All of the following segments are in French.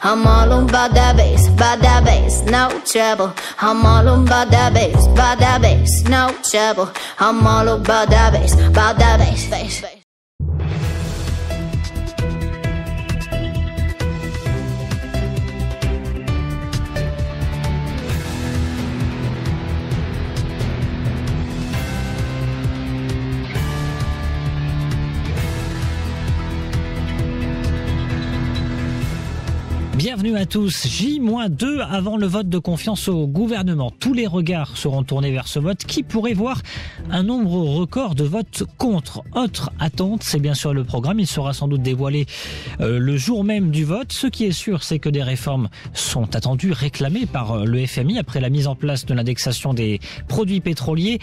I'm all about that bass, no trouble. I'm all about that bass, no trouble. I'm all about that bass. Bienvenue à tous. J-2 avant le vote de confiance au gouvernement. Tous les regards seront tournés vers ce vote qui pourrait voir un nombre record de votes contre. Autre attente, c'est bien sûr le programme. Il sera sans doute dévoilé le jour même du vote. Ce qui est sûr, c'est que des réformes sont attendues, réclamées par le FMI après la mise en place de l'indexation des produits pétroliers.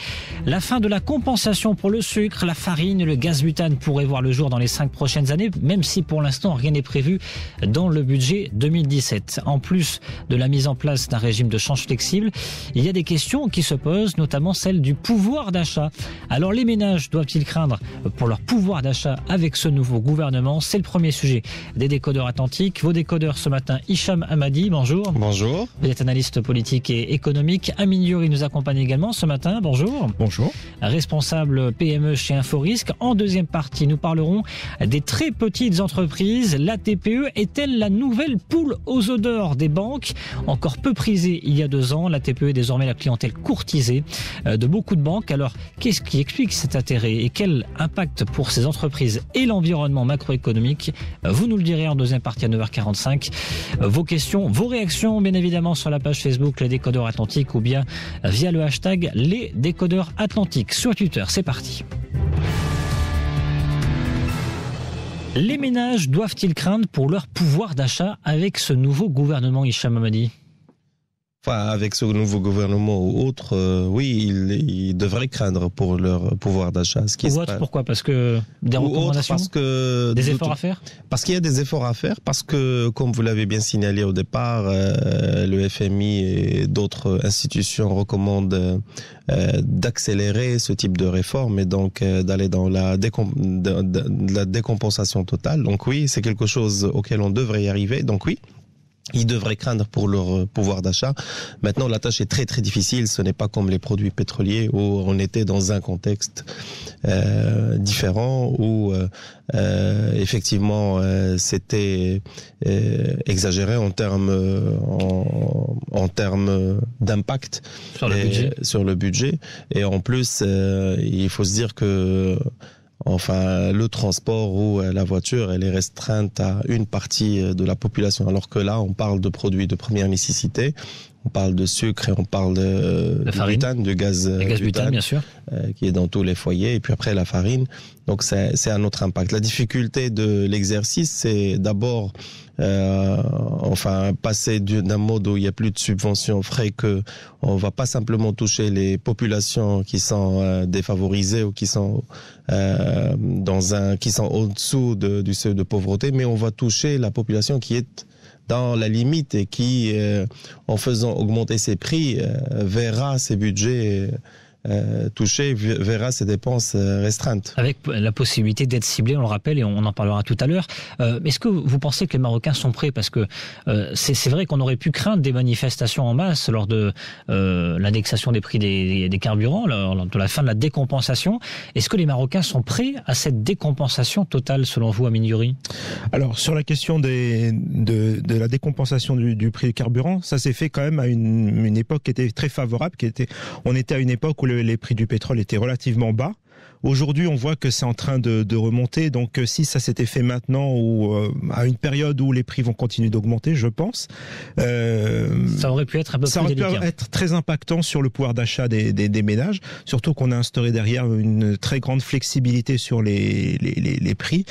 La fin de la compensation pour le sucre, la farine et le gaz butane pourraient voir le jour dans les 5 prochaines années, même si pour l'instant rien n'est prévu dans le budget 2017. En plus de la mise en place d'un régime de change flexible, il y a des questions qui se posent, notamment celle du pouvoir d'achat. Alors les ménages doivent-ils craindre pour leur pouvoir d'achat avec ce nouveau gouvernement? C'est le premier sujet des décodeurs atlantiques. Vos décodeurs ce matin, Hicham Hamadi, bonjour. Bonjour. Vous êtes analyste politique et économique. Amine Youri nous accompagne également ce matin, bonjour. Bonjour. Responsable PME chez Inforisque. En deuxième partie, nous parlerons des très petites entreprises. La TPE est-elle la nouvelle poule aux odeurs des banques? Encore peu prisée il y a 2 ans, la TPE est désormais la clientèle courtisée de beaucoup de banques. Alors, qu'est-ce qui explique cet intérêt et quel impact pour ces entreprises et l'environnement macroéconomique? Vous nous le direz en deuxième partie à 9h45. Vos questions, vos réactions, bien évidemment, sur la page Facebook Les Décodeurs Atlantiques ou bien via le hashtag Les Décodeurs Atlantiques sur Twitter. C'est parti. Les ménages doivent-ils craindre pour leur pouvoir d'achat avec ce nouveau gouvernement, Hicham Hamadi? Enfin, avec ce nouveau gouvernement ou autre, oui, ils devraient craindre pour leur pouvoir d'achat. Ou autre, pourquoi? Parce que des recommandations, parce que des efforts à faire? Parce qu'il y a des efforts à faire, parce que, comme vous l'avez bien signalé au départ, le FMI et d'autres institutions recommandent d'accélérer ce type de réforme et donc d'aller dans la décompensation totale. Donc oui, c'est quelque chose auquel on devrait y arriver. Donc oui, ils devraient craindre pour leur pouvoir d'achat. Maintenant, la tâche est très très difficile. Ce n'est pas comme les produits pétroliers où on était dans un contexte différent, où effectivement c'était exagéré en termes d'impact sur le budget. Et en plus, il faut se dire que le transport ou la voiture, elle est restreinte à une partie de la population, alors que là, on parle de produits de première nécessité, on parle de sucre et on parle de butane, de gaz butane, bien sûr, qui est dans tous les foyers, et puis après la farine. Donc c'est un autre impact. La difficulté de l'exercice, c'est d'abord passer d'un mode où il n'y a plus de subventions ferait que on va pas simplement toucher les populations qui sont défavorisées ou qui sont au-dessous du seuil de pauvreté, mais on va toucher la population qui est dans la limite et qui, en faisant augmenter ses prix, verra ses budgets touché, verra ses dépenses restreintes. Avec la possibilité d'être ciblé, on le rappelle, et on en parlera tout à l'heure. Est-ce que vous pensez que les Marocains sont prêts? Parce que c'est vrai qu'on aurait pu craindre des manifestations en masse lors de l'indexation des prix des carburants, lors de la fin de la décompensation. Est-ce que les Marocains sont prêts à cette décompensation totale, selon vous, Amine Youri? Alors, sur la question de la décompensation du prix du carburant, ça s'est fait quand même à une époque qui était très favorable. On était à une époque où les prix du pétrole étaient relativement bas. Aujourd'hui, on voit que c'est en train de remonter. Donc, si ça s'était fait maintenant ou à une période où les prix vont continuer d'augmenter, je pense, ça aurait pu être un peu plus délicat. Ça aurait pu être très impactant sur le pouvoir d'achat des ménages. Surtout qu'on a instauré derrière une très grande flexibilité sur les prix.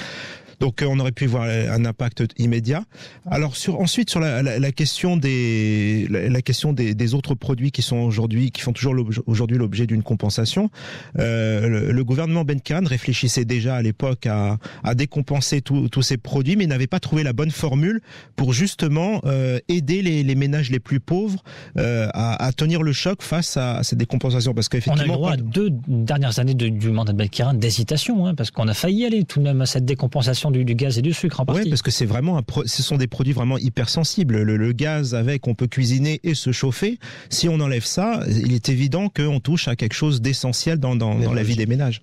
Donc on aurait pu voir un impact immédiat. Alors ensuite sur la question des autres produits qui font toujours aujourd'hui l'objet d'une compensation. Le gouvernement Ben Khan réfléchissait déjà à l'époque à décompenser tous ces produits, mais n'avait pas trouvé la bonne formule pour justement aider les ménages les plus pauvres à tenir le choc face à cette décompensation. Parce qu'effectivement, on a le droit à 2 dernières années du mandat de Ben Khan d'hésitation, parce qu'on a failli aller tout de même à cette décompensation l'augmentation du gaz et du sucre en partie. Oui, parce que c'est vraiment ce sont des produits vraiment hypersensibles. Le gaz avec, on peut cuisiner et se chauffer. Si on enlève ça, il est évident qu'on touche à quelque chose d'essentiel dans la vie des ménages.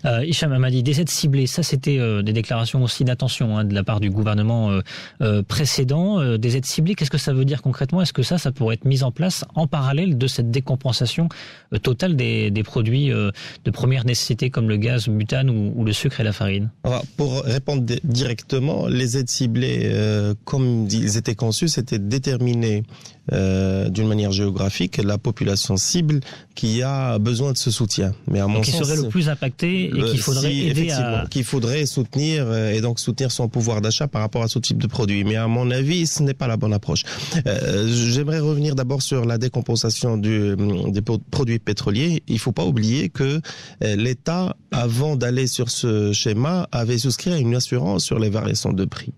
Hicham Hamadi, des aides ciblées, ça c'était des déclarations aussi d'attention de la part du gouvernement précédent. Des aides ciblées, qu'est-ce que ça veut dire concrètement? Est-ce que ça pourrait être mis en place en parallèle de cette décompensation totale des produits de première nécessité comme le gaz, le butane ou le sucre et la farine? Alors, pour répondre directement, les aides ciblées, comme ils étaient conçus, c'était déterminer d'une manière géographique la population cible qui a besoin de ce soutien. Mais à mon sens, qui serait le plus impacté et qu'il faudrait aider à... qu'il faudrait soutenir et donc soutenir son pouvoir d'achat par rapport à ce type de produit. Mais à mon avis, ce n'est pas la bonne approche. J'aimerais revenir d'abord sur la décompensation des produits pétroliers. Il faut pas oublier que l'État, avant d'aller sur ce schéma, avait souscrit à une assurance sur les variations de prix.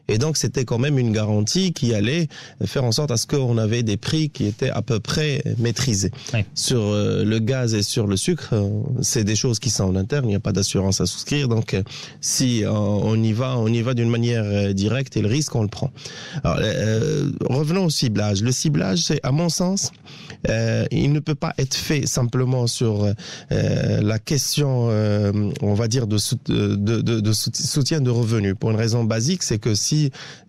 Et donc, c'était quand même une garantie qui allait faire en sorte à ce qu'on avait des prix qui étaient à peu près maîtrisés. Oui. Sur le gaz et sur le sucre, c'est des choses qui sont en interne, il n'y a pas d'assurance à souscrire. Donc, si on y va d'une manière directe et le risque, on le prend. Alors, revenons au ciblage. Le ciblage, c'est, à mon sens, il ne peut pas être fait simplement sur la question, on va dire, de soutien de revenus. Pour une raison basique, c'est que si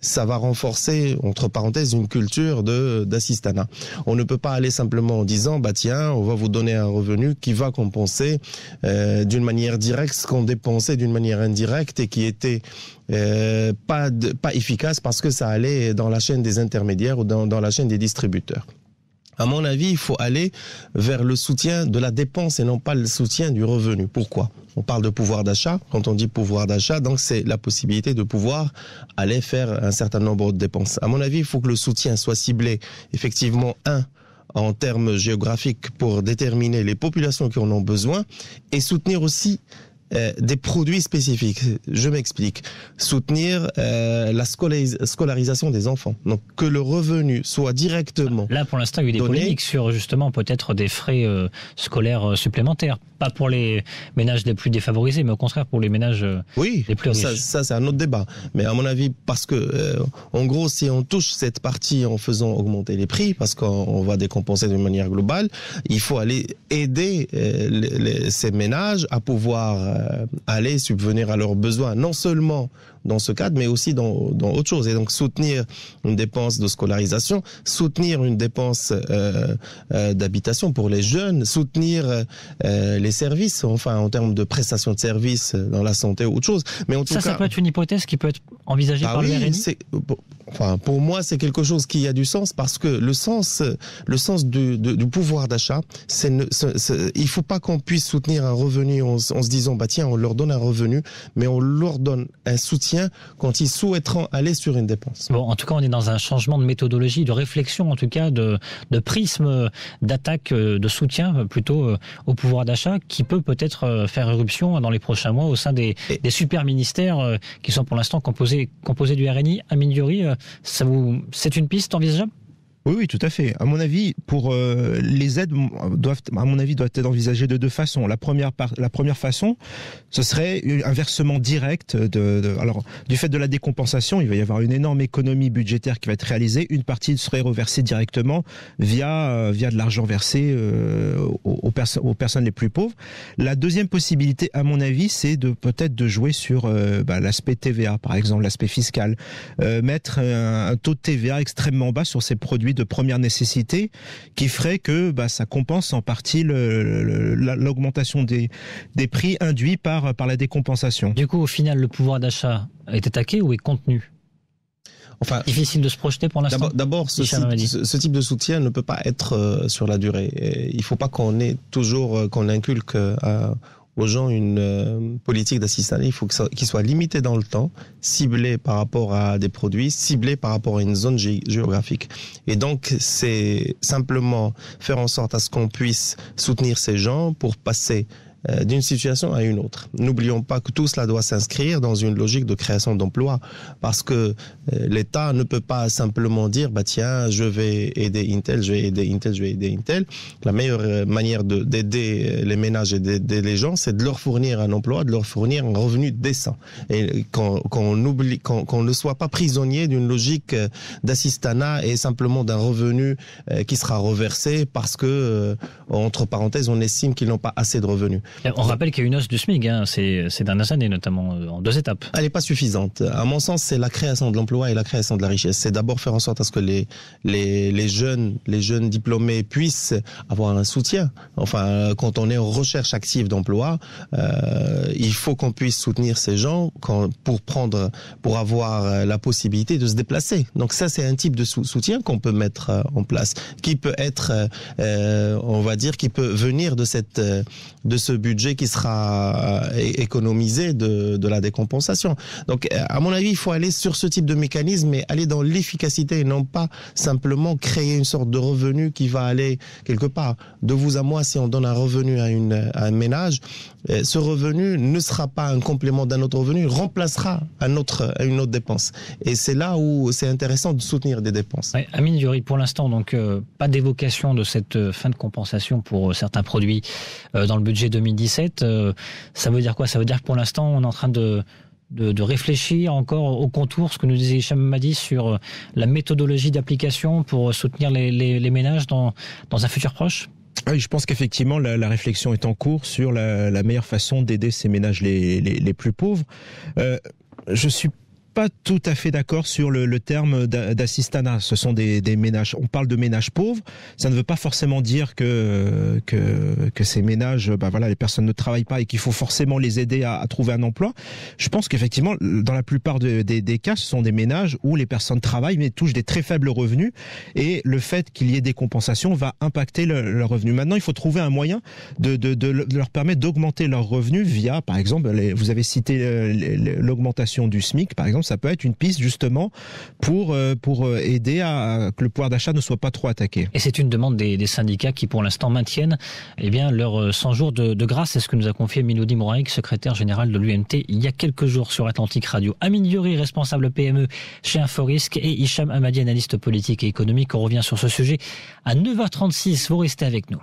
ça va renforcer, entre parenthèses, une culture d'assistanat. On ne peut pas aller simplement en disant, tiens, on va vous donner un revenu qui va compenser d'une manière directe ce qu'on dépensait d'une manière indirecte et qui était pas efficace parce que ça allait dans la chaîne des intermédiaires ou dans la chaîne des distributeurs. À mon avis, il faut aller vers le soutien de la dépense et non pas le soutien du revenu. Pourquoi? On parle de pouvoir d'achat. Quand on dit pouvoir d'achat, donc c'est la possibilité de pouvoir aller faire un certain nombre de dépenses. À mon avis, il faut que le soutien soit ciblé, effectivement, en termes géographiques pour déterminer les populations qui en ont besoin et soutenir aussi des produits spécifiques. Je m'explique. Soutenir la scolarisation des enfants. Donc que le revenu soit directement... Là, pour l'instant, il y a eu des polémiques sur justement peut-être des frais scolaires supplémentaires. Pas pour les ménages les plus défavorisés, mais au contraire pour les ménages les plus riches. Ça c'est un autre débat. Mais à mon avis, parce que en gros, si on touche cette partie en faisant augmenter les prix, parce qu'on va décompenser d'une manière globale, il faut aller aider ces ménages à pouvoir aller subvenir à leurs besoins, non seulement dans ce cadre, mais aussi dans autre chose. Et donc soutenir une dépense de scolarisation, soutenir une dépense d'habitation pour les jeunes, soutenir les services, enfin en termes de prestations de services dans la santé ou autre chose. Mais en tout cas, ça peut être une hypothèse qui peut être envisagée par le RNI. Enfin, pour moi, c'est quelque chose qui a du sens parce que le sens du pouvoir d'achat, il faut pas qu'on puisse soutenir un revenu en se disant tiens, on leur donne un revenu, mais on leur donne un soutien quand ils souhaiteront aller sur une dépense. Bon, en tout cas, on est dans un changement de méthodologie, de réflexion, en tout cas, de prisme d'attaque, de soutien plutôt au pouvoir d'achat, qui peut-être faire éruption dans les prochains mois au sein des super ministères qui sont pour l'instant composés du RNI. Aminiori, c'est une piste envisageable ? Oui, tout à fait. À mon avis, pour les aides doivent être envisagées de deux façons. La première façon, ce serait un versement direct alors du fait de la décompensation, il va y avoir une énorme économie budgétaire qui va être réalisée. Une partie serait reversée directement via de l'argent versé aux personnes les plus pauvres. La deuxième possibilité, à mon avis, c'est peut-être de jouer sur l'aspect TVA, par exemple, l'aspect fiscal, mettre un taux de TVA extrêmement bas sur ces produits de première nécessité qui ferait que ça compense en partie l'augmentation des prix induits par la décompensation. Du coup, au final, le pouvoir d'achat est attaqué ou est contenu ? Enfin, difficile de se projeter pour l'instant. D'abord, ce type de soutien ne peut pas être sur la durée. Il ne faut pas qu'on inculque aux gens une politique d'assistanat. Il faut qu'il soit limité dans le temps, ciblé par rapport à des produits, ciblé par rapport à une zone géographique. Et donc, c'est simplement faire en sorte à ce qu'on puisse soutenir ces gens pour passer d'une situation à une autre. N'oublions pas que tout cela doit s'inscrire dans une logique de création d'emplois, parce que l'État ne peut pas simplement dire tiens, je vais aider Intel, je vais aider Intel, je vais aider Intel. La meilleure manière d'aider les ménages et d'aider les gens, c'est de leur fournir un emploi, de leur fournir un revenu décent. Et qu'on ne soit pas prisonnier d'une logique d'assistanat et simplement d'un revenu qui sera reversé parce que, entre parenthèses, on estime qu'ils n'ont pas assez de revenus. On rappelle qu'il y a une hausse du SMIC, ces dernières années, notamment en 2 étapes. Elle n'est pas suffisante. À mon sens, c'est la création de l'emploi et la création de la richesse. C'est d'abord faire en sorte à ce que les jeunes diplômés puissent avoir un soutien. Enfin, quand on est en recherche active d'emploi, il faut qu'on puisse soutenir ces gens pour avoir la possibilité de se déplacer. Donc ça, c'est un type de soutien qu'on peut mettre en place, qui peut être, on va dire, qui peut venir de ce budget qui sera économisé de la décompensation. Donc, à mon avis, il faut aller sur ce type de mécanisme et aller dans l'efficacité et non pas simplement créer une sorte de revenu qui va aller quelque part. De vous à moi, si on donne un revenu à un ménage, ce revenu ne sera pas un complément d'un autre revenu, il remplacera une autre dépense. Et c'est là où c'est intéressant de soutenir des dépenses. Ouais, Amine Diouri, pour l'instant, donc pas d'évocation de cette fin de compensation pour certains produits dans le budget 2017. Ça veut dire quoi? Ça veut dire que pour l'instant, on est en train de réfléchir encore au contour, ce que nous disait Hicham Hamadi sur la méthodologie d'application pour soutenir les ménages dans un futur proche? Oui, je pense qu'effectivement la réflexion est en cours sur la meilleure façon d'aider ces ménages les plus pauvres. Je suis pas tout à fait d'accord sur le terme d'assistanat. Ce sont des ménages. On parle de ménages pauvres. Ça ne veut pas forcément dire que ces ménages, les personnes ne travaillent pas et qu'il faut forcément les aider à trouver un emploi. Je pense qu'effectivement, dans la plupart des cas, ce sont des ménages où les personnes travaillent mais touchent des très faibles revenus, et le fait qu'il y ait des compensations va impacter leurs revenus. Maintenant, il faut trouver un moyen de leur permettre d'augmenter leurs revenus via, par exemple, vous avez cité l'augmentation du SMIC, par exemple. Ça peut être une piste justement pour aider à que le pouvoir d'achat ne soit pas trop attaqué. Et c'est une demande des syndicats qui pour l'instant maintiennent leurs 100 jours de grâce. C'est ce que nous a confié Milody Mouraïk, secrétaire général de l'UMT, il y a quelques jours sur Atlantique Radio. Amine Diouri, responsable PME chez Inforisque, et Hicham Hamadi, analyste politique et économique. On revient sur ce sujet à 9h36. Vous restez avec nous.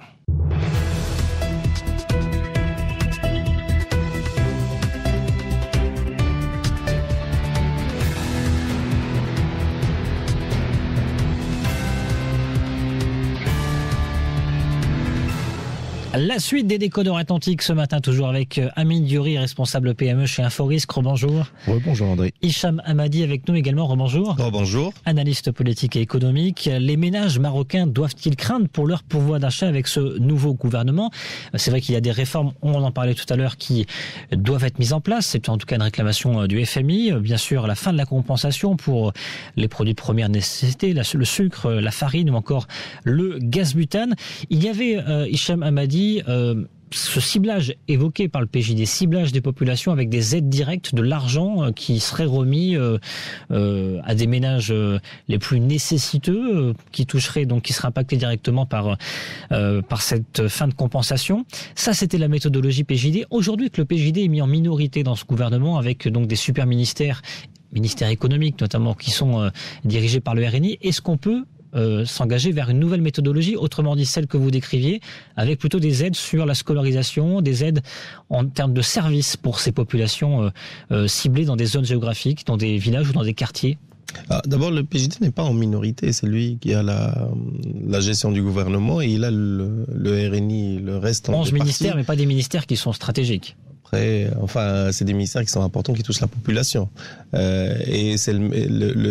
La suite des décodeurs Atlantique ce matin, toujours avec Amine Diouri, responsable PME chez Inforisque. Rebonjour. Rebonjour André. Hicham Hamadi avec nous également. Rebonjour. Rebonjour. Analyste politique et économique. Les ménages marocains doivent-ils craindre pour leur pouvoir d'achat avec ce nouveau gouvernement? C'est vrai qu'il y a des réformes, on en parlait tout à l'heure, qui doivent être mises en place. C'est en tout cas une réclamation du FMI. Bien sûr, la fin de la compensation pour les produits de première nécessité, le sucre, la farine ou encore le gaz butane. Il y avait, Hicham Hamadi, ce ciblage évoqué par le PJD, ciblage des populations avec des aides directes, de l'argent qui serait remis à des ménages les plus nécessiteux, qui toucheraient, donc qui seraient impactés directement par cette fin de compensation. Ça, c'était la méthodologie PJD. Aujourd'hui, que le PJD est mis en minorité dans ce gouvernement, avec donc des super ministères économiques notamment, qui sont dirigés par le RNI, est-ce qu'on peut s'engager vers une nouvelle méthodologie, autrement dit celle que vous décriviez, avec plutôt des aides sur la scolarisation, des aides en termes de services pour ces populations ciblées dans des zones géographiques, dans des villages ou dans des quartiers? D'abord, le PJD n'est pas en minorité, c'est lui qui a la gestion du gouvernement, et il a le RNI, le reste. 11 ministères, mais pas des ministères qui sont stratégiques. Après, c'est des ministères qui sont importants, qui touchent la population. Et c'est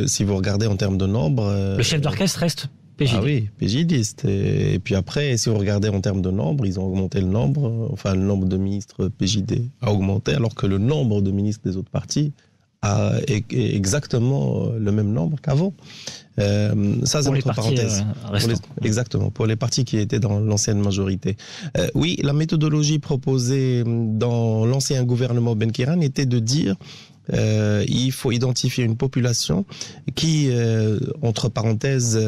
si vous regardez en termes de nombre... le chef d'orchestre reste PJD. Ah oui, PJDiste. Et puis après, si vous regardez en termes de nombre, ils ont augmenté le nombre. Enfin, le nombre de ministres PJD a augmenté, alors que le nombre de ministres des autres partis est exactement le même nombre qu'avant. Ça, c'est entre parenthèses. Exactement, pour les partis qui étaient dans l'ancienne majorité. Oui, la méthodologie proposée dans l'ancien gouvernement Benkiran était de dire il faut identifier une population qui, entre parenthèses,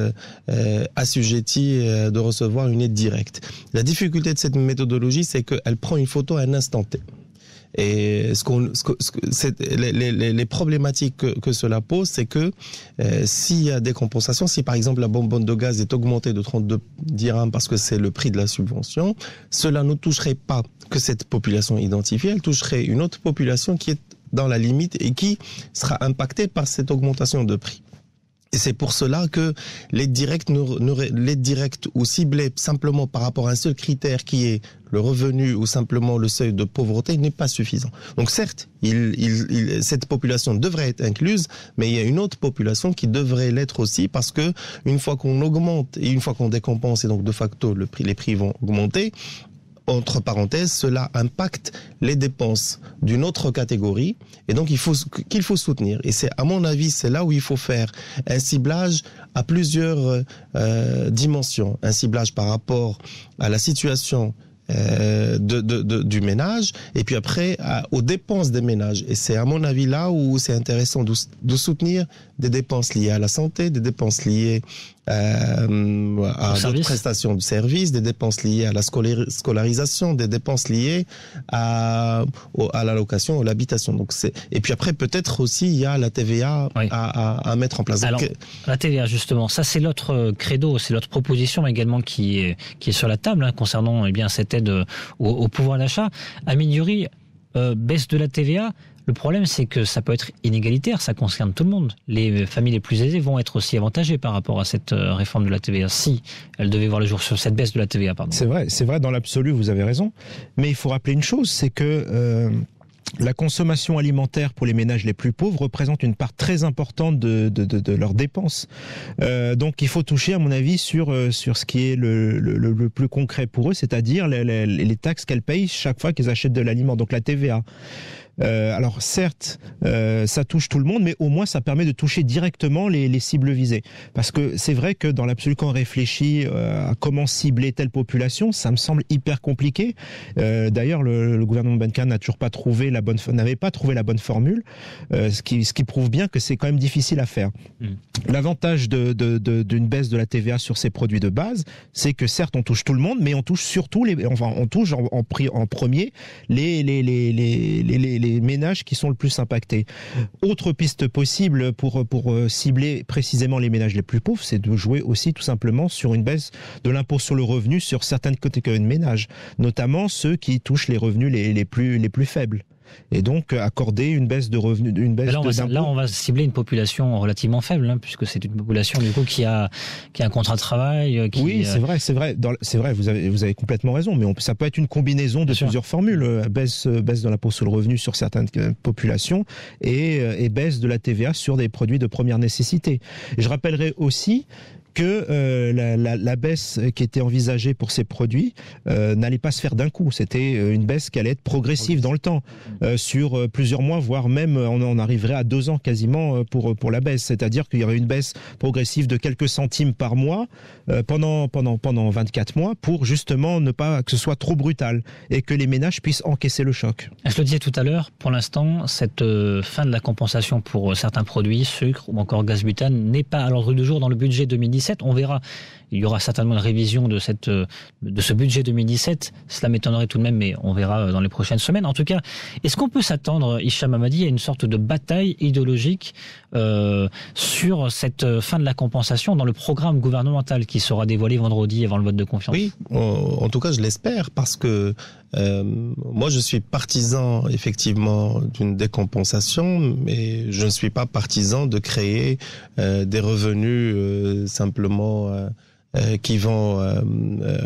assujettie de recevoir une aide directe. La difficulté de cette méthodologie, c'est qu'elle prend une photo à un instant T. Et les problématiques que cela pose, c'est que s'il y a des compensations, si par exemple la bonbonne de gaz est augmentée de 32 dirhams parce que c'est le prix de la subvention, cela ne toucherait pas que cette population identifiée, elle toucherait une autre population qui est dans la limite et qui sera impactée par cette augmentation de prix. Et c'est pour cela que l'aide directe ou ciblée simplement par rapport à un seul critère qui est le revenu ou simplement le seuil de pauvreté n'est pas suffisant. Donc certes, cette population devrait être incluse, mais il y a une autre population qui devrait l'être aussi parce que une fois qu'on augmente et une fois qu'on décompense et donc de facto les prix vont augmenter, entre parenthèses, cela impacte les dépenses d'une autre catégorie et donc qu'il faut soutenir. Et c'est, à mon avis, c'est là où il faut faire un ciblage à plusieurs dimensions. Un ciblage par rapport à la situation du ménage et puis après aux dépenses des ménages. Et c'est à mon avis là où c'est intéressant de soutenir des dépenses liées à la santé, des dépenses liées à d'autres prestations de services, des dépenses liées à la scolarisation, des dépenses liées à la location, à l'habitation. Donc et puis après peut-être aussi il y a la TVA à mettre en place. Alors la TVA justement, ça c'est l'autre credo, c'est l'autre proposition également qui est sur la table concernant cette aide au pouvoir d'achat. Aminiori, baisse de la TVA. Le problème, c'est que ça peut être inégalitaire, ça concerne tout le monde. Les familles les plus aisées vont être aussi avantagées par rapport à cette réforme de la TVA, si elle devait voir le jour sur cette baisse de la TVA, pardon. C'est vrai, dans l'absolu, vous avez raison. Mais il faut rappeler une chose, c'est que la consommation alimentaire pour les ménages les plus pauvres représente une part très importante de leurs dépenses. Donc il faut toucher, à mon avis, sur ce qui est le plus concret pour eux, c'est-à-dire les taxes qu'elles payent chaque fois qu'ils achètent de l'aliment, donc la TVA. Alors certes, ça touche tout le monde, mais au moins ça permet de toucher directement les cibles visées. Parce que c'est vrai que dans l'absolu, quand on réfléchit à comment cibler telle population, ça me semble hyper compliqué. D'ailleurs, le gouvernement Benka n'avait pas trouvé la bonne formule, ce qui prouve bien que c'est quand même difficile à faire. L'avantage d'une baisse de la TVA sur ces produits de base, c'est que certes on touche tout le monde, mais on touche surtout on touche en premier les ménages qui sont le plus impactés. Autre piste possible pour cibler précisément les ménages les plus pauvres, c'est de jouer aussi tout simplement sur une baisse de l'impôt sur le revenu sur certaines catégories de ménages, notamment ceux qui touchent les revenus les plus faibles. Et donc accorder une baisse de revenus, Là, on va cibler une population relativement faible, puisque c'est une population du coup qui a un contrat de travail. Oui, c'est vrai. Vous avez complètement raison. Mais ça peut être une combinaison de plusieurs formules. Baisse de l'impôt sur le revenu sur certaines populations et baisse de la TVA sur des produits de première nécessité. Et je rappellerai aussi que la baisse qui était envisagée pour ces produits n'allait pas se faire d'un coup. C'était une baisse qui allait être progressive dans le temps, sur plusieurs mois, voire même on arriverait à 2 ans quasiment pour la baisse. C'est-à-dire qu'il y aurait une baisse progressive de quelques centimes par mois pendant 24 mois pour justement ne pas que ce soit trop brutal et que les ménages puissent encaisser le choc. Je le disais tout à l'heure, pour l'instant, cette fin de la compensation pour certains produits, sucre ou encore gaz butane, n'est pas à l'ordre du jour dans le budget 2017. On verra, il y aura certainement une révision de ce budget 2017. Cela m'étonnerait tout de même, mais on verra dans les prochaines semaines. En tout cas, est-ce qu'on peut s'attendre, Hicham Hamadi, à une sorte de bataille idéologique sur cette fin de la compensation dans le programme gouvernemental qui sera dévoilé vendredi avant le vote de confiance? Oui, en tout cas je l'espère, parce que moi je suis partisan effectivement d'une décompensation, mais je ne suis pas partisan de créer des revenus simplement qui vont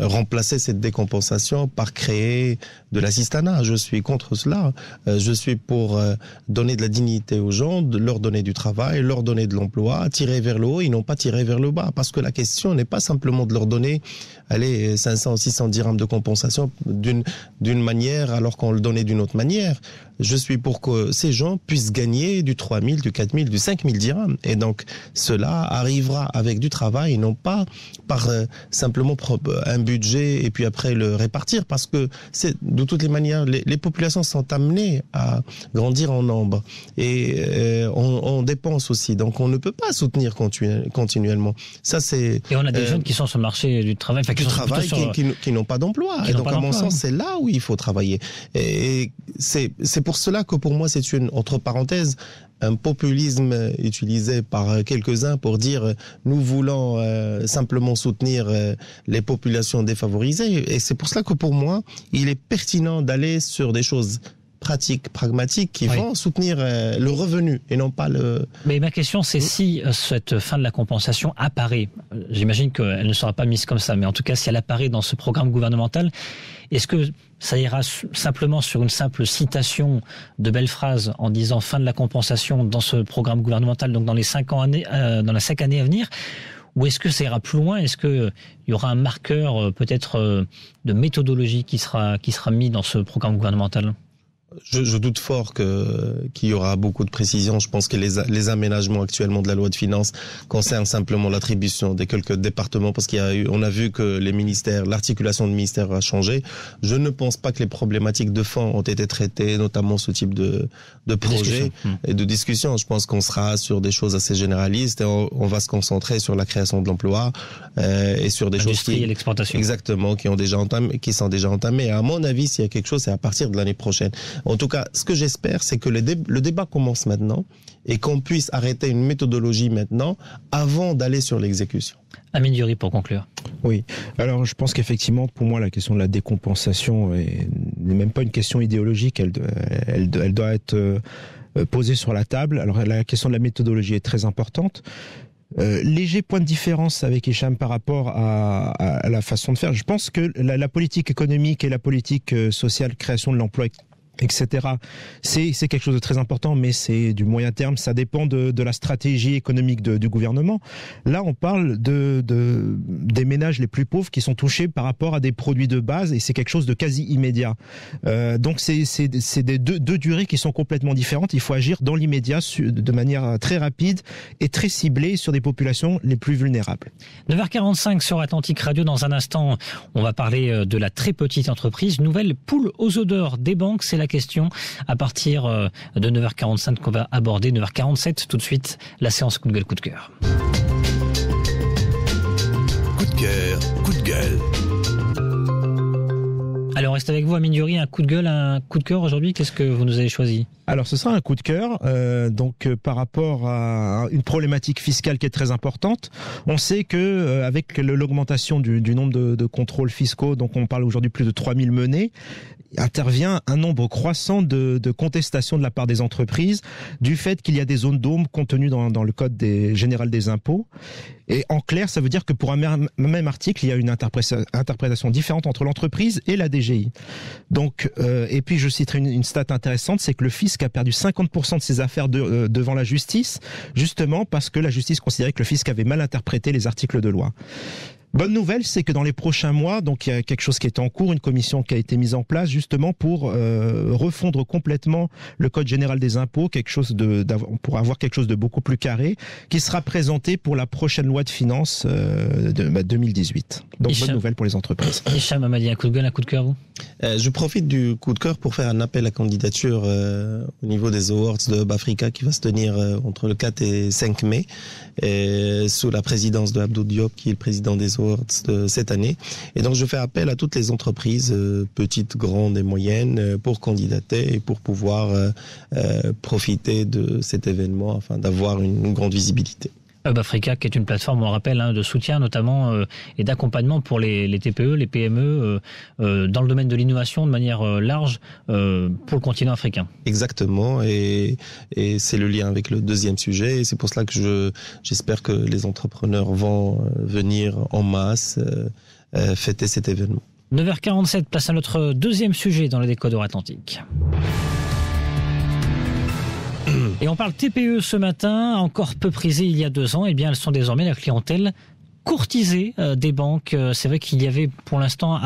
remplacer cette décompensation par créer de l'assistanat. Je suis contre cela. Je suis pour donner de la dignité aux gens, de leur donner du travail, leur donner de l'emploi, tirer vers le haut et non pas tirer vers le bas. Parce que la question n'est pas simplement de leur donner 500 ou 600 dirhams de compensation d'une manière alors qu'on le donnait d'une autre manière. Je suis pour que ces gens puissent gagner du 3000, du 4000, du 5000 dirhams. Et donc, cela arrivera avec du travail et non pas par pouvoir simplement un budget et puis après le répartir, parce que c'est de toutes les manières, les populations sont amenées à grandir en nombre et on dépense aussi, donc on ne peut pas soutenir continuellement. Ça, c'est, et on a des jeunes qui sont sur le marché du travail, qui n'ont pas d'emploi, et donc à mon sens c'est là où il faut travailler, et c'est pour cela que pour moi c'est une, entre parenthèses, un populisme utilisé par quelques-uns pour dire nous voulons simplement soutenir les populations défavorisées, et c'est pour cela que pour moi il est pertinent d'aller sur des choses pratiques, pragmatiques, qui vont soutenir le revenu et non pas le... Mais ma question, c'est si cette fin de la compensation apparaît, j'imagine qu'elle ne sera pas mise comme ça, mais en tout cas si elle apparaît dans ce programme gouvernemental, est-ce que ça ira simplement sur une simple citation de belles phrases en disant fin de la compensation dans ce programme gouvernemental, donc dans les 5 années à venir, ou est-ce que ça ira plus loin? Est-ce qu'il y aura un marqueur peut-être de méthodologie qui sera mis dans ce programme gouvernemental? Je doute fort qu'il y aura beaucoup de précisions. Je pense que les aménagements actuellement de la loi de finances concernent simplement l'attribution des quelques départements, parce on a vu que les ministères, l'articulation de ministères a changé. Je ne pense pas que les problématiques de fond ont été traitées, notamment ce type de projet et de discussion. Je pense qu'on sera sur des choses assez généralistes et on va se concentrer sur la création de l'emploi et sur des choses et l'exportation. Exactement, qui sont déjà entamées. Et à mon avis, s'il y a quelque chose, c'est à partir de l'année prochaine. En tout cas, ce que j'espère, c'est que le débat commence maintenant et qu'on puisse arrêter une méthodologie maintenant avant d'aller sur l'exécution. Amine Diori, pour conclure. Oui, alors je pense qu'effectivement, pour moi, la question de la décompensation n'est même pas une question idéologique, elle doit être posée sur la table. Alors la question de la méthodologie est très importante. Léger point de différence avec Hicham par rapport à la façon de faire. Je pense que la politique économique et la politique sociale, création de l'emploi, etc. C'est quelque chose de très important, mais c'est du moyen terme. Ça dépend de la stratégie économique du gouvernement. Là, on parle des ménages les plus pauvres qui sont touchés par rapport à des produits de base, et c'est quelque chose de quasi immédiat. Donc c'est des deux durées qui sont complètement différentes. Il faut agir dans l'immédiat de manière très rapide et très ciblée sur des populations les plus vulnérables. 9h45 sur Atlantique Radio. Dans un instant, on va parler de la très petite entreprise. Nouvelle poule aux odeurs des banques, c'est la question à partir de 9h45 qu'on va aborder. 9h47 tout de suite, la séance coup de gueule, coup de cœur. Coup de cœur, coup de gueule. Alors, reste avec vous, Amine Diori, un coup de gueule, un coup de cœur aujourd'hui. Qu'est-ce que vous nous avez choisi? Alors, ce sera un coup de cœur, par rapport à une problématique fiscale qui est très importante. On sait que avec l'augmentation du nombre de contrôles fiscaux, donc on parle aujourd'hui plus de 3000 menés, intervient un nombre croissant de contestations de la part des entreprises du fait qu'il y a des zones d'ombre contenues dans le code général des impôts. Et en clair, ça veut dire que pour un même article, il y a une interprétation différente entre l'entreprise et la DGI. Donc, et puis je citerai une stat intéressante, c'est que le fisc a perdu 50% de ses affaires devant la justice, justement parce que la justice considérait que le fisc avait mal interprété les articles de loi. Bonne nouvelle, c'est que dans les prochains mois, donc il y a quelque chose qui est en cours, une commission qui a été mise en place justement pour refondre complètement le code général des impôts, pour avoir quelque chose de beaucoup plus carré, qui sera présenté pour la prochaine loi de finances de 2018. Donc bonne nouvelle pour les entreprises. Hicham Hamadi, un coup de gueule, un coup de cœur, vous? Je profite du coup de cœur pour faire un appel à candidature au niveau des Awards de Hub Africa qui va se tenir entre le 4 et 5 mai sous la présidence de Abdou Diop, qui est le président des Awards de cette année. Et donc je fais appel à toutes les entreprises petites, grandes et moyennes pour candidater et pour pouvoir profiter de cet événement afin d'avoir une grande visibilité. Hub Africa, qui est une plateforme, on rappelle, de soutien notamment et d'accompagnement pour les TPE, les PME, dans le domaine de l'innovation de manière large pour le continent africain. Exactement, et c'est le lien avec le deuxième sujet, et c'est pour cela que j'espère que les entrepreneurs vont venir en masse fêter cet événement. 9h47, place à notre deuxième sujet dans le décodeur atlantique. Et on parle TPE ce matin, encore peu prisées il y a 2 ans, et bien elles sont désormais la clientèle courtisée des banques. C'est vrai qu'il y avait pour l'instant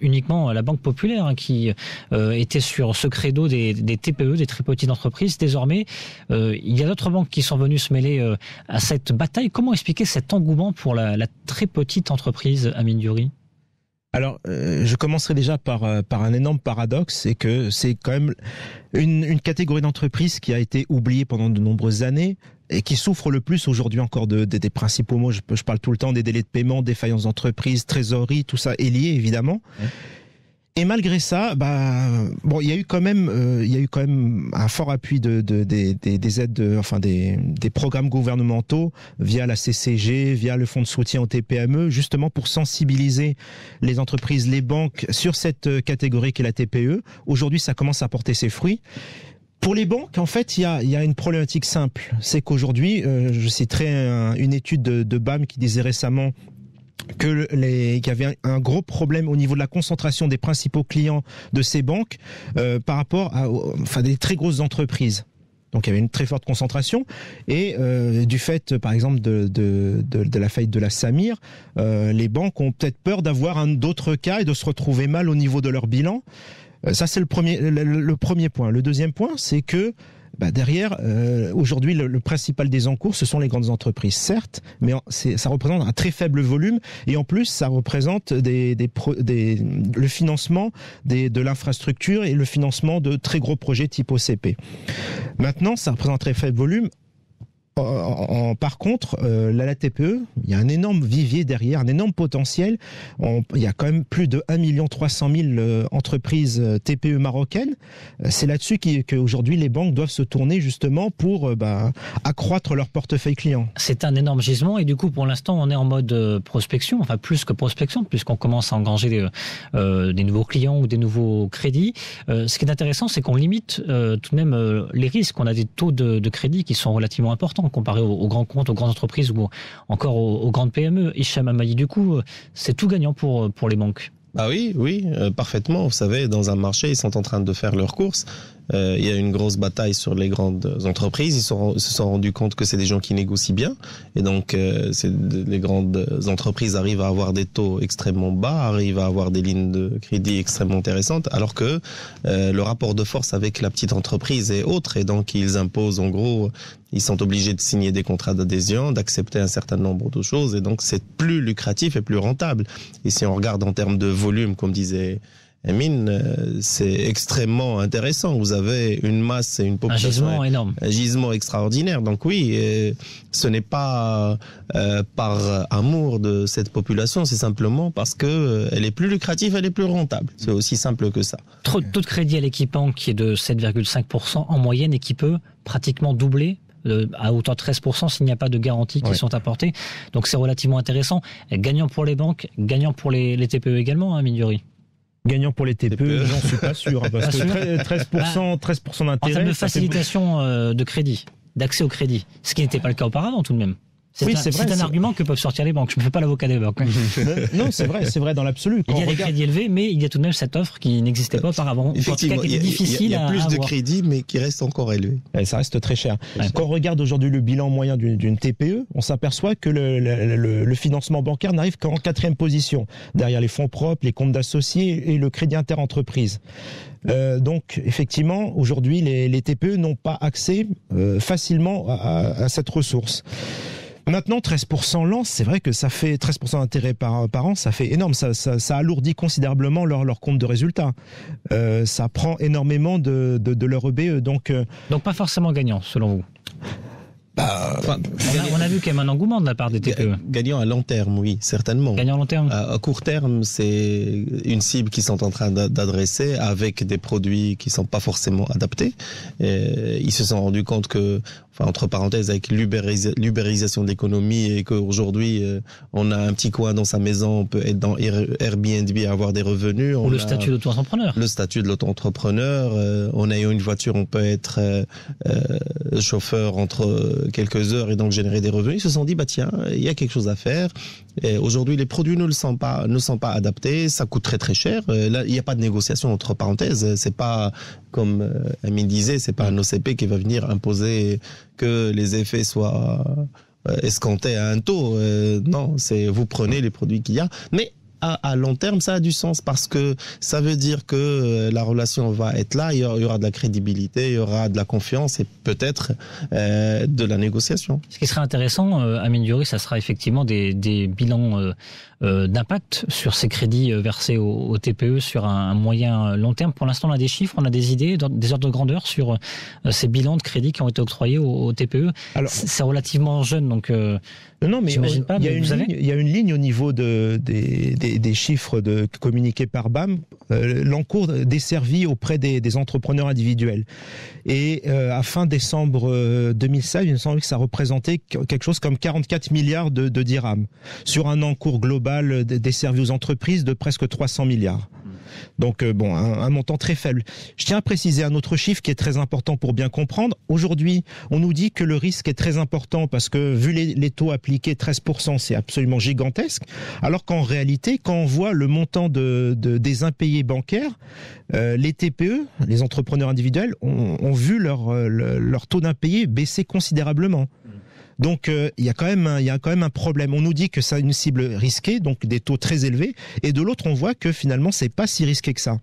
uniquement la Banque Populaire qui était sur ce credo des TPE, des très petites entreprises. Désormais, il y a d'autres banques qui sont venues se mêler à cette bataille. Comment expliquer cet engouement pour la très petite entreprise, Amine Diouri ? Alors, je commencerai déjà par un énorme paradoxe, c'est que c'est quand même une catégorie d'entreprise qui a été oubliée pendant de nombreuses années et qui souffre le plus aujourd'hui encore des principaux mots. Je parle tout le temps des délais de paiement, défaillance d'entreprise, trésorerie, tout ça est lié évidemment. Et malgré ça, il y a eu quand même un fort appui des aides, des programmes gouvernementaux via la CCG, via le fonds de soutien aux TPME, justement pour sensibiliser les entreprises, les banques sur cette catégorie qu'est la TPE. Aujourd'hui, ça commence à porter ses fruits. Pour les banques, en fait, il y a une problématique simple. C'est qu'aujourd'hui, je citerai une étude de BAM qui disait récemment qu'il y avait un gros problème au niveau de la concentration des principaux clients de ces banques par rapport à des très grosses entreprises. Donc il y avait une très forte concentration et du fait, par exemple, de la faillite de la Samir, les banques ont peut-être peur d'avoir d'autres cas et de se retrouver mal au niveau de leur bilan. Ça, c'est le premier point. Le deuxième point, c'est que derrière, aujourd'hui, le principal des encours, ce sont les grandes entreprises, certes, mais ça représente un très faible volume et en plus, ça représente le financement de l'infrastructure et le financement de très gros projets type OCP. Maintenant, ça représente un très faible volume. Par contre, la TPE, il y a un énorme vivier derrière, un énorme potentiel. Il y a quand même plus de 1 300 000 entreprises TPE marocaines. C'est là-dessus qu'aujourd'hui les banques doivent se tourner justement pour accroître leur portefeuille client. C'est un énorme gisement et du coup pour l'instant on est en mode prospection, enfin plus que prospection puisqu'on commence à engranger des nouveaux clients ou des nouveaux crédits. Ce qui est intéressant, c'est qu'on limite tout de même les risques. On a des taux de crédit qui sont relativement importants comparé aux grands comptes, aux grandes entreprises ou encore aux grandes PME. Hicham Hamadi, du coup, c'est tout gagnant pour les banques. Oui, parfaitement. Vous savez, dans un marché, ils sont en train de faire leurs courses. Il y a une grosse bataille sur les grandes entreprises. Ils se sont rendus compte que c'est des gens qui négocient bien. Et donc, les grandes entreprises arrivent à avoir des taux extrêmement bas, arrivent à avoir des lignes de crédit extrêmement intéressantes, alors que le rapport de force avec la petite entreprise est autre. Et donc, ils imposent, en gros, ils sont obligés de signer des contrats d'adhésion, d'accepter un certain nombre de choses. Et donc, c'est plus lucratif et plus rentable. Et si on regarde en termes de volume, comme disait Amine, c'est extrêmement intéressant. Vous avez une masse et une population. Un gisement énorme. Un gisement extraordinaire. Donc oui, ce n'est pas par amour de cette population, c'est simplement parce que elle est plus lucrative, elle est plus rentable. C'est aussi simple que ça. Taux de crédit à l'équipement qui est de 7,5% en moyenne et qui peut pratiquement doubler à hauteur de 13% s'il n'y a pas de garanties qui sont apportées. Donc c'est relativement intéressant. Gagnant pour les banques, gagnant pour les TPE également, Amine Diouri. Gagnant pour les TPE, j'en suis pas sûr, parce que 13% d'intérêt. En termes de facilitation de crédit, d'accès au crédit, ce qui n'était pas le cas auparavant tout de même. C'est un argument que peuvent sortir les banques. Je ne me fais pas l'avocat des banques. Non, c'est vrai dans l'absolu. Il y a des crédits élevés, mais il y a tout de même cette offre qui n'existait pas auparavant. Effectivement, il y a plus de crédits, mais qui reste encore élevé. Et ça reste très cher. Quand on regarde aujourd'hui le bilan moyen d'une TPE, on s'aperçoit que le financement bancaire n'arrive qu'en 4e position, derrière les fonds propres, les comptes d'associés et le crédit interentreprise. Donc effectivement, aujourd'hui, les TPE n'ont pas accès facilement à cette ressource. Maintenant, 13% lance, c'est vrai que ça fait 13% d'intérêt par an, ça fait énorme, ça alourdit considérablement leur compte de résultats. Ça prend énormément de leur EBE, donc pas forcément gagnant, selon vous. On a vu qu'il y a un engouement de la part des TPE. Gagnant à long terme, oui, certainement. Gagnant à long terme. À court terme, c'est une cible qu'ils sont en train d'adresser avec des produits qui sont pas forcément adaptés. Et ils se sont rendus compte que, entre parenthèses, avec l'ubérisation de l'économie et qu'aujourd'hui, on a un petit coin dans sa maison, on peut être dans Airbnb et avoir des revenus. Ou le statut d'auto-entrepreneur. Le statut de l'auto-entrepreneur. On a une voiture, on peut être chauffeur entre quelques heures et donc générer des revenus. Ils se sont dit, tiens, il y a quelque chose à faire. Et aujourd'hui, les produits ne sont pas adaptés. Ça coûte très très cher. Là, il n'y a pas de négociation entre parenthèses. C'est pas, comme Amine disait, c'est pas un OCP qui va venir imposer que les effets soient escompté à un taux. Non, c'est vous prenez les produits qu'il y a. Mais à long terme, ça a du sens parce que ça veut dire que la relation va être là, il y aura de la crédibilité, il y aura de la confiance et peut-être de la négociation. Ce qui serait intéressant, Amine Diouri, ça sera effectivement des bilans d'impact sur ces crédits versés au TPE sur un moyen long terme. Pour l'instant, on a des chiffres, on a des idées, des ordres de grandeur sur ces bilans de crédits qui ont été octroyés au TPE. Alors, c'est relativement jeune, donc non, mais j'imagine pas. Il y a une ligne au niveau des chiffres communiqués par BAM, l'encours desservi auprès des entrepreneurs individuels. Et à fin décembre 2016, il me semble que ça représentait quelque chose comme 44 milliards de dirhams sur un encours global desservi aux entreprises de presque 300 milliards. Donc bon, un montant très faible. Je tiens à préciser un autre chiffre qui est très important pour bien comprendre. Aujourd'hui, on nous dit que le risque est très important parce que vu les taux appliqués, 13%, c'est absolument gigantesque. Alors qu'en réalité, quand on voit le montant des impayés bancaires, les TPE, les entrepreneurs individuels, ont vu leur taux d'impayés baisser considérablement. Donc il y a quand même un problème. On nous dit que ça a une cible risquée, donc des taux très élevés, et de l'autre on voit que finalement c'est pas si risqué que ça.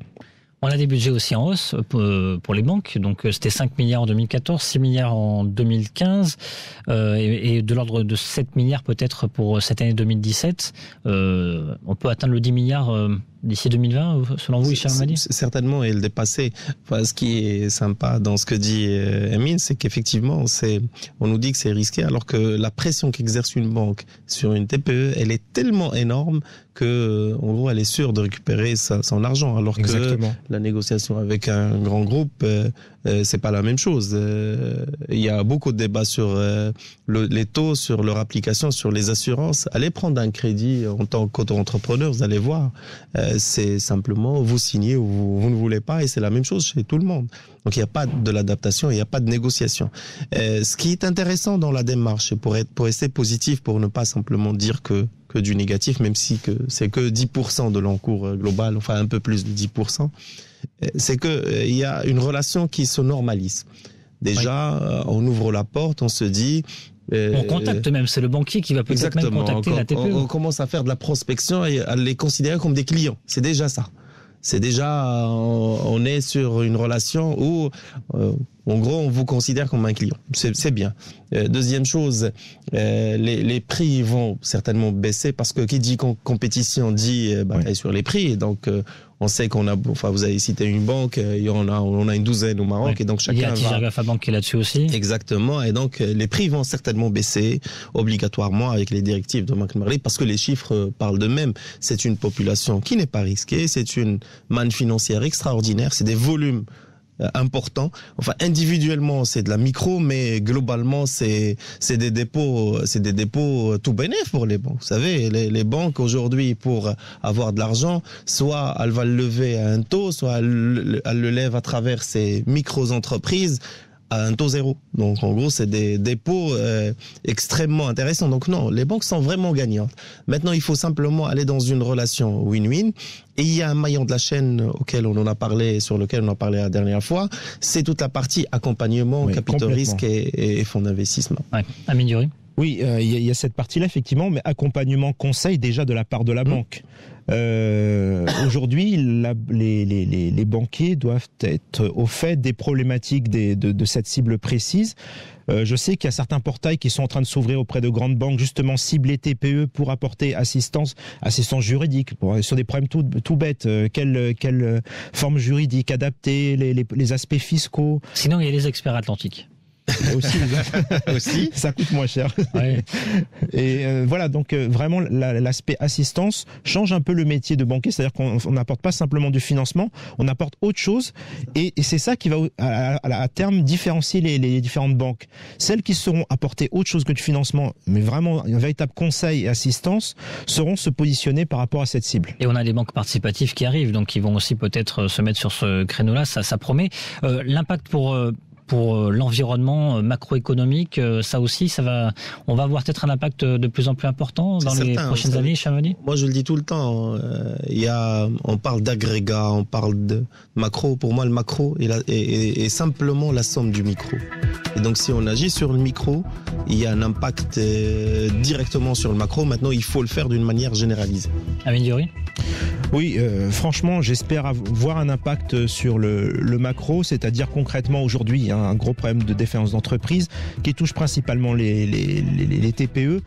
On a des budgets aussi en hausse pour les banques, donc c'était 5 milliards en 2014, 6 milliards en 2015 et de l'ordre de 7 milliards peut-être pour cette année 2017. On peut atteindre le 10 milliards d'ici 2020, selon vous, Hicham Hamadi ? Certainement, et le dépasser. Enfin, ce qui est sympa dans ce que dit Amine, c'est qu'effectivement, on nous dit que c'est risqué, alors que la pression qu'exerce une banque sur une TPE, elle est tellement énorme que, en gros, elle est sûre de récupérer son argent, alors Exactement. que la négociation avec un grand groupe, c'est pas la même chose. Il y a beaucoup de débats sur les taux, sur leur application, sur les assurances. Allez prendre un crédit en tant qu'auto-entrepreneur, vous allez voir. C'est simplement vous signez ou vous ne voulez pas, et c'est la même chose chez tout le monde. Donc il n'y a pas de l'adaptation, il n'y a pas de négociation. Ce qui est intéressant dans la démarche, pour rester positif, pour ne pas simplement dire que du négatif, même si c'est que 10% de l'encours global, enfin un peu plus de 10%, c'est que il y a une relation qui se normalise. Déjà, on ouvre la porte, on se dit... on contacte même, c'est le banquier qui va peut-être même contacter la TPE. On commence à faire de la prospection et à les considérer comme des clients. C'est déjà ça. C'est déjà, on est sur une relation où, en gros, on vous considère comme un client. C'est bien. Deuxième chose, les prix vont certainement baisser parce que qui dit compétition dit bataille sur les prix. Et donc, on sait qu'on a, enfin, vous avez cité une banque, on a une douzaine au Maroc, ouais. Et donc chacun va. Il y a Tijargafa Bank qui est là-dessus aussi. Exactement. Et donc, les prix vont certainement baisser obligatoirement avec les directives de Banque Marley parce que les chiffres parlent d'eux-mêmes. C'est une population qui n'est pas risquée, c'est une manne financière extraordinaire, c'est des volumes important. Enfin, individuellement, c'est de la micro, mais globalement, c'est des dépôts tout bénef pour les banques. Vous savez, les banques aujourd'hui, pour avoir de l'argent, soit elles vont le lever à un taux, soit elles le lèvent à travers ces micro-entreprises à un taux zéro. Donc, en gros, c'est des dépôts extrêmement intéressants. Donc, non, les banques sont vraiment gagnantes. Maintenant, il faut simplement aller dans une relation win-win. Et il y a un maillon de la chaîne auquel on en a parlé, sur lequel on a parlé la dernière fois. C'est toute la partie accompagnement, capitaux risque et fonds d'investissement. Ouais. Amine Diouri. Oui, il y a cette partie-là, effectivement, mais accompagnement, conseil déjà de la part de la banque. Aujourd'hui, les banquiers doivent être au fait des problématiques de cette cible précise. Je sais qu'il y a certains portails qui sont en train de s'ouvrir auprès de grandes banques, justement ciblées TPE pour apporter assistance juridique sur des problèmes tout bêtes. Quelle forme juridique adaptée, les aspects fiscaux. Sinon, il y a les experts atlantiques. Aussi, ça coûte moins cher. Ouais. Et voilà, donc vraiment l'aspect assistance change un peu le métier de banquier, c'est-à-dire qu'on n'apporte pas simplement du financement, on apporte autre chose, et c'est ça qui va à terme différencier les différentes banques. Celles qui sauront apporter autre chose que du financement, mais vraiment un véritable conseil et assistance, sauront se positionner par rapport à cette cible. Et on a des banques participatives qui arrivent, donc ils vont aussi peut-être se mettre sur ce créneau-là, ça promet. L'impact pour pour l'environnement macroéconomique, ça aussi, on va avoir peut-être un impact de plus en plus important dans les prochaines années, Chamani? Moi, je le dis tout le temps. On parle d'agrégat, on parle de macro. Pour moi, le macro est simplement la somme du micro. Et donc, si on agit sur le micro, il y a un impact directement sur le macro. Maintenant, il faut le faire d'une manière généralisée. Amine Diori? Oui, franchement, j'espère voir un impact sur le macro, c'est-à-dire concrètement aujourd'hui, il y a un gros problème de défaillance d'entreprise qui touche principalement les TPE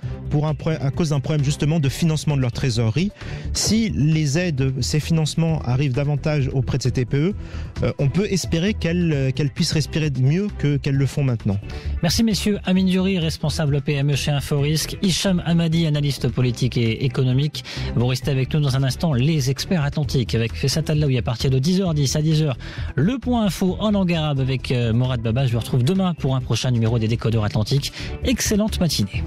à cause d'un problème justement de financement de leur trésorerie. Si les aides, ces financements arrivent davantage auprès de ces TPE, on peut espérer qu'elles puissent respirer mieux qu'elles le font maintenant. Merci messieurs. Amine Diori, responsable PME chez Inforisque, Hicham Hamadi, analyste politique et économique. Vous restez avec nous dans un instant, les experts atlantiques avec Fessat Allaoui à partir de 10h10 à 10h. Le point info en langue arabe avec Morad Baba. Je vous retrouve demain pour un prochain numéro des Décodeurs Atlantiques. Excellente matinée.